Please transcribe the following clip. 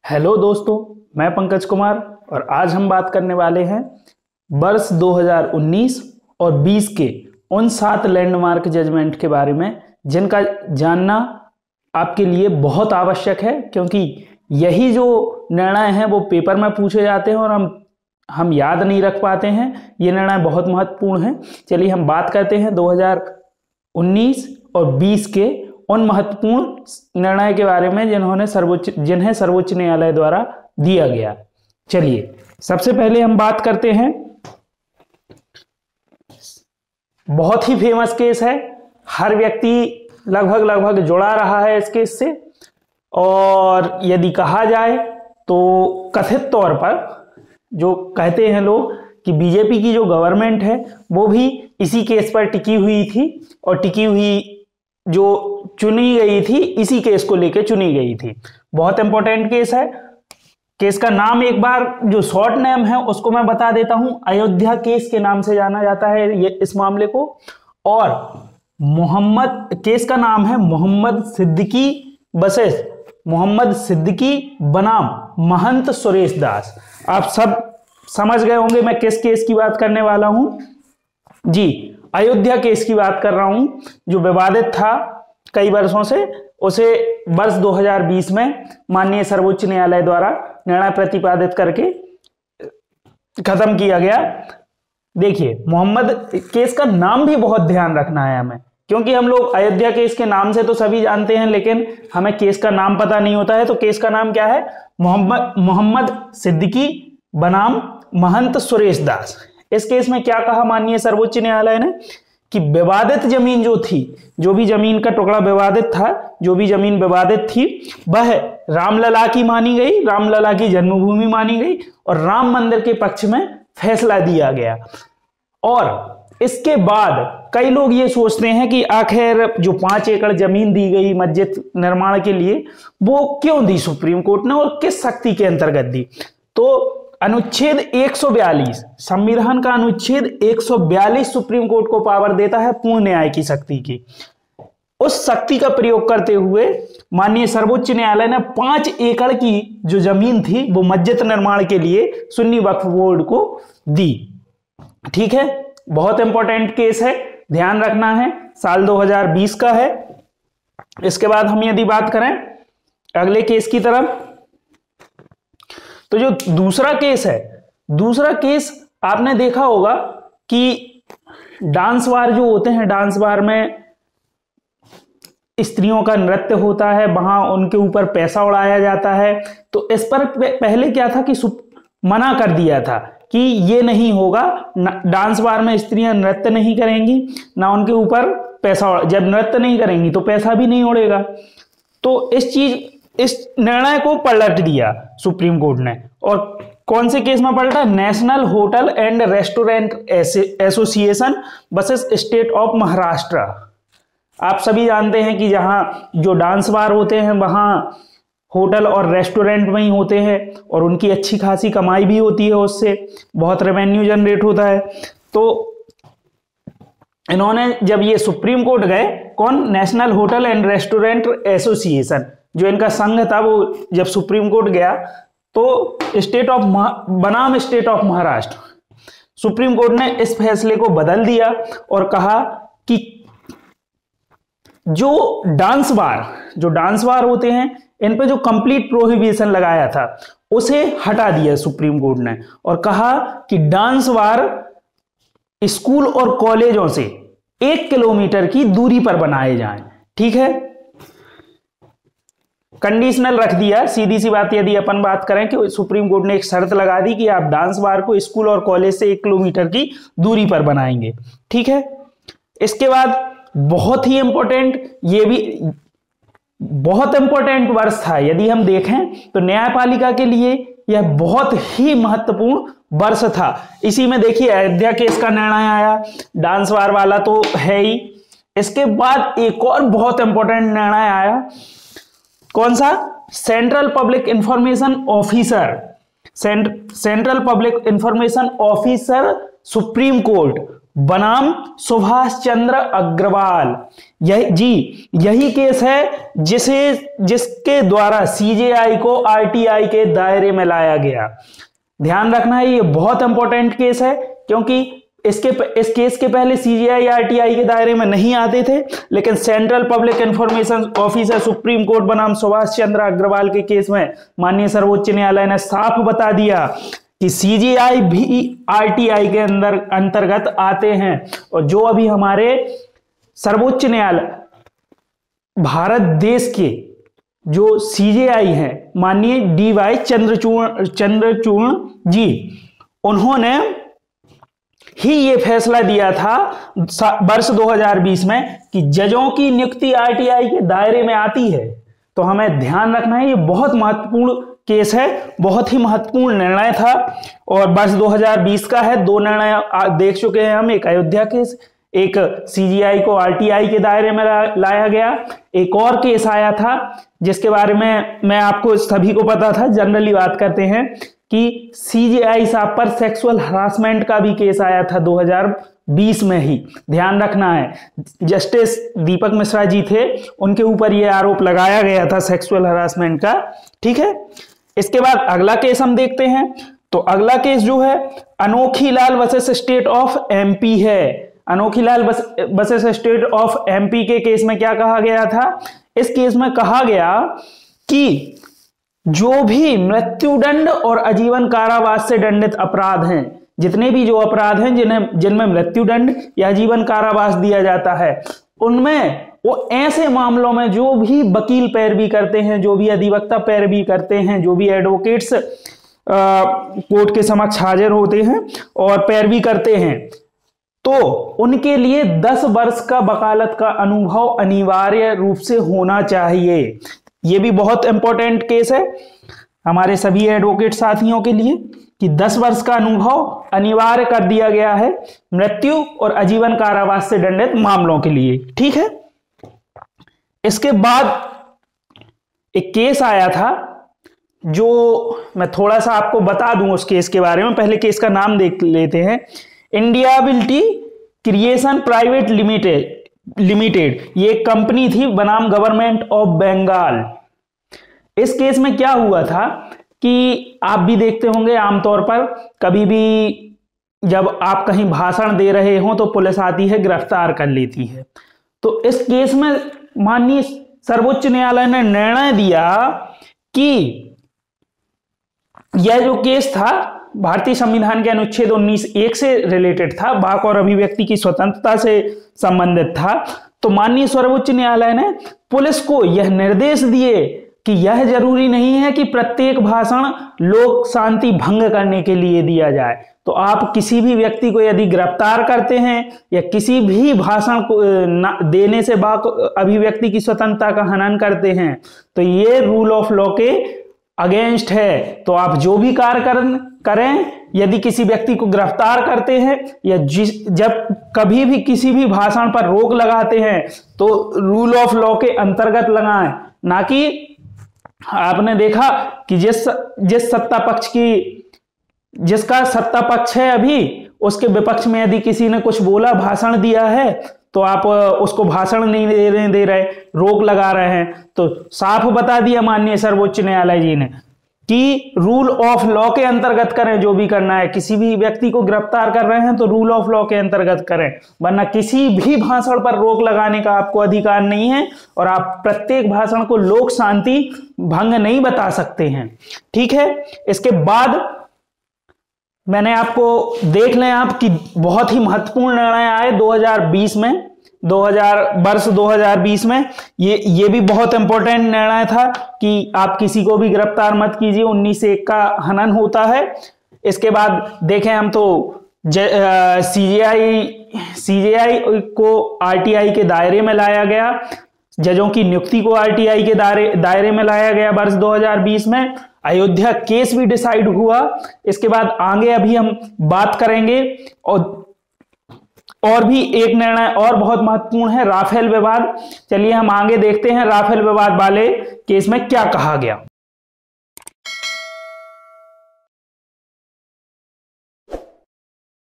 Hello दोस्तों, मैं पंकज कुमार और आज हम बात करने वाले हैं वर्ष 2019 और 20 के उन 7 लैंडमार्क जजमेंट के बारे में जिनका जानना आपके लिए बहुत आवश्यक है, क्योंकि यही जो निर्णय हैं वो पेपर में पूछे जाते हैं और हम याद नहीं रख पाते हैं। ये निर्णय बहुत महत्वपूर्ण है। चलिए हम बात करते हैं 2019 और 20 के उन महत्वपूर्ण निर्णय के बारे में जिन्हें सर्वोच्च न्यायालय द्वारा दिया गया। चलिए सबसे पहले हम बात करते हैं, बहुत ही फेमस केस है, हर व्यक्ति लगभग जुड़ा रहा है इस केस से, और यदि कहा जाए तो कथित तौर पर जो कहते हैं लोग कि बीजेपी की जो गवर्नमेंट है वो भी इसी केस पर टिकी हुई थी, और टिकी हुई जो चुनी गई थी इसी केस को लेकर चुनी गई थी। बहुत इंपॉर्टेंट केस है। केस का नाम एक बार जो शॉर्ट नेम है उसको मैं बता देता हूं। अयोध्या केस के नाम से जाना जाता है ये इस मामले को, और केस का नाम है मोहम्मद सिद्दीकी बनाम महंत सुरेश दास। आप सब समझ गए होंगे मैं किस केस की बात करने वाला हूं जी। अयोध्या केस की बात कर रहा हूं जो विवादित था कई वर्षों से, उसे वर्ष 2020 में माननीय सर्वोच्च न्यायालय द्वारा निर्णय प्रतिपादित करके खत्म किया गया। देखिए मोहम्मद केस का नाम भी बहुत ध्यान रखना है हमें, क्योंकि हम लोग अयोध्या केस के नाम से तो सभी जानते हैं लेकिन हमें केस का नाम पता नहीं होता है। तो केस का नाम क्या है? मोहम्मद सिद्दीकी बनाम महंत सुरेश दास। इस केस में क्या कहा माननीय सर्वोच्च न्यायालय ने कि विवादित जमीन जो थी, जो भी जमीन का टुकड़ा विवादित था, जो भी जमीन विवादित थी वह रामलला की मानी गई, रामलला की जन्मभूमि मानी गई और राम मंदिर के पक्ष में फैसला दिया गया। और इसके बाद कई लोग ये सोचते हैं कि आखिर जो 5 एकड़ जमीन दी गई मस्जिद निर्माण के लिए वो क्यों दी सुप्रीम कोर्ट ने और किस शक्ति के अंतर्गत दी। तो अनुच्छेद 142 संविधान का अनुच्छेद 142 सुप्रीम कोर्ट को पावर देता है पूर्ण न्याय की शक्ति की। उस शक्ति का प्रयोग करते हुए माननीय सर्वोच्च न्यायालय ने 5 एकड़ की जो जमीन थी वो मस्जिद निर्माण के लिए सुन्नी वक्फ बोर्ड को दी। ठीक है, बहुत इंपॉर्टेंट केस है, ध्यान रखना है, साल 2020 का है। इसके बाद हम यदि बात करें अगले केस की तरफ, तो जो दूसरा केस है, दूसरा केस आपने देखा होगा कि डांस बार जो होते हैं, डांस बार में स्त्रियों का नृत्य होता है, वहां उनके ऊपर पैसा उड़ाया जाता है। तो इस पर पहले क्या था कि मना कर दिया था कि ये नहीं होगा, डांस बार में स्त्रियां नृत्य नहीं करेंगी, ना उनके ऊपर पैसा, जब नृत्य नहीं करेंगी तो पैसा भी नहीं उड़ेगा। तो इस निर्णय को पलट दिया सुप्रीम कोर्ट ने, और कौन से केस में पलटा? National hotel and restaurant association versus state of Maharashtra. आप सभी जानते हैं कि जहां जो डांस बार होते हैं वहां होटल और रेस्टोरेंट में ही होते हैं और उनकी अच्छी खासी कमाई भी होती है, उससे बहुत रेवेन्यू जनरेट होता है। तो इन्होंने जब ये सुप्रीम कोर्ट गए, कौन? National hotel and restaurant association, जो इनका संघ था, वो जब सुप्रीम कोर्ट गया तो बनाम state of Maharashtra, supreme court ने इस फैसले को बदल दिया और कहा कि जो डांस बार होते हैं इन पे जो कंप्लीट प्रोहिबिशन लगाया था उसे हटा दिया सुप्रीम कोर्ट ने, और कहा कि डांस बार स्कूल और कॉलेजों से 1 किलोमीटर की दूरी पर बनाए जाएं। ठीक है, कंडीशनल रख दिया। सीधी सी बात यदि अपन बात करें कि सुप्रीम कोर्ट ने एक शर्त लगा दी कि आप डांस बार को स्कूल और कॉलेज से 1 किलोमीटर की दूरी पर बनाएंगे। ठीक है, इसके बाद बहुत ही इंपॉर्टेंट, ये भी बहुत इंपॉर्टेंट वर्ष था, यदि हम देखें तो न्यायपालिका के लिए यह बहुत ही महत्वपूर्ण वर्ष था। इसी में देखिए अयोध्या केस का निर्णय आया, डांस बार वाला तो है ही। इसके बाद एक और बहुत इंपॉर्टेंट निर्णय आया, कौन सा? Central public information officer supreme court बनाम सुभाष चंद्र अग्रवाल। यही केस है जिसके द्वारा सीजेआई को आरटीआई के दायरे में लाया गया। ध्यान रखना है, ये बहुत इंपॉर्टेंट केस है, क्योंकि इस केस के पहले सीजेआई आरटीआई के दायरे में नहीं आते थे, लेकिन central public information officer supreme court बनाम सुभाष चंद्र अग्रवाल के केस में माननीय सर्वोच्च न्यायालय ने साफ बता दिया कि सीजेआई भी आरटीआई के अंतर्गत आते हैं। और जो अभी हमारे सर्वोच्च न्यायालय भारत देश के जो सीजेआई हैं माननीय डीवाई चंद्रचूड़ जी, उन्होंने ही ये फैसला दिया था वर्ष 2020 में कि जजों की नियुक्ति आरटीआई के दायरे में आती है। तो हमें ध्यान रखना है, ये बहुत महत्वपूर्ण केस है, बहुत ही महत्वपूर्ण निर्णय था और वर्ष 2020 का है। दो निर्णय देख चुके हैं हम, एक अयोध्या केस, एक सीजेआई को आरटीआई के दायरे में लाया गया। एक और केस आया था जिसके बारे में मैं आपको सभी को पता था, जनरली बात करते हैं कि सीजेआई साहब पर सेक्सुअल हरासमेंट का भी केस आया था 2020 में ही। ध्यान रखना है, जस्टिस दीपक मिश्रा जी थे, उनके ऊपर यह आरोप लगाया गया था सेक्सुअल हरासमेंट का। ठीक है, इसके बाद अगला केस हम देखते हैं। तो अगला केस जो है अनोखी लाल वर्सेस स्टेट ऑफ एमपी है। अनोखी लाल वर्सेस स्टेट ऑफ एमपी के केस में क्या कहा गया था? इस केस में कहा गया कि जो भी मृत्युदंड और आजीवन कारावास से दंडित अपराध हैं, जितने भी जो अपराध हैं जिनमें मृत्युदंड या आजीवन कारावास दिया जाता है, उनमें वो ऐसे मामलों में जो भी वकील पैरवी करते हैं, जो भी अधिवक्ता पैरवी करते हैं, जो भी एडवोकेट्स कोर्ट के समक्ष हाजिर होते हैं और पैरवी करते हैं, तो उनके लिए 10 वर्ष का वकालत का अनुभव अनिवार्य रूप से होना चाहिए। यह भी बहुत इंपॉर्टेंट केस है हमारे सभी एडवोकेट साथियों के लिए कि 10 वर्ष का अनुभव अनिवार्य कर दिया गया है मृत्यु और आजीवन कारावास से दंडित मामलों के लिए। ठीक है, इसके बाद एक केस आया था जो मैं थोड़ा सा आपको बता दूं उस केस के बारे में। पहले केस का नाम देख लेते हैं। इंडियाबिलिटी क्रिएशन प्राइवेट लिमिटेड, ये एक कंपनी थी बनाम गवर्नमेंट ऑफ बंगाल। इस केस में क्या हुआ था कि आप भी देखते होंगे आमतौर पर, कभी भी जब आप कहीं भाषण दे रहे हो तो पुलिस आती है, गिरफ्तार कर लेती है। तो इस केस में माननीय सर्वोच्च न्यायालय ने निर्णय दिया कि यह जो केस था भारतीय संविधान के अनुच्छेद 19(1) से रिलेटेड था, वाक और अभिव्यक्ति की स्वतंत्रता से संबंधित था। तो माननीय सर्वोच्च न्यायालय ने पुलिस को यह निर्देश दिए कि यह जरूरी नहीं है कि प्रत्येक भाषण लोक शांति भंग करने के लिए दिया जाए। तो आप किसी भी व्यक्ति को यदि गिरफ्तार करते हैं या किसी भी भाषण को देने से वाक अभिव्यक्ति की स्वतंत्रता का हनन करते हैं, तो ये रूल ऑफ लॉ के अगेंस्ट है। तो आप जो भी कार्य करें, यदि किसी व्यक्ति को गिरफ्तार करते हैं या जब कभी भी किसी भी भाषण पर रोक लगाते हैं, तो रूल ऑफ लॉ के अंतर्गत लगाएं, ना कि आपने देखा कि जिस सत्ता पक्ष की जिसका सत्ता पक्ष है अभी, उसके विपक्ष में यदि किसी ने कुछ बोला, भाषण दिया है, तो आप उसको भाषण नहीं दे रहे, रोक लगा रहे हैं। तो साफ बता दिया माननीय सर्वोच्च न्यायालय जी ने कि रूल ऑफ लॉ के अंतर्गत करें जो भी करना है। किसी भी व्यक्ति को गिरफ्तार कर रहे हैं तो रूल ऑफ लॉ के अंतर्गत करें, वरना किसी भी भाषण पर रोक लगाने का आपको अधिकार नहीं है और आप प्रत्येक भाषण को लोक शांति भंग नहीं बता सकते हैं। ठीक है, इसके बाद मैंने आपको देख लें आप कि बहुत ही महत्वपूर्ण निर्णय आए 2020 में, वर्ष 2020 में। ये भी बहुत इंपॉर्टेंट निर्णय था कि आप किसी को भी गिरफ्तार मत कीजिए, 19(1) का हनन होता है। इसके बाद देखें हम तो सीजेआई को आरटीआई के दायरे में लाया गया, जजों की नियुक्ति को आरटीआई के दायरे में लाया गया वर्ष 2020 में। अयोध्या केस भी डिसाइड हुआ। इसके बाद आगे अभी हम बात करेंगे और भी एक निर्णय और बहुत महत्वपूर्ण है, राफेल विवाद। चलिए हम आगे देखते हैं राफेल विवाद वाले केस में क्या कहा गया।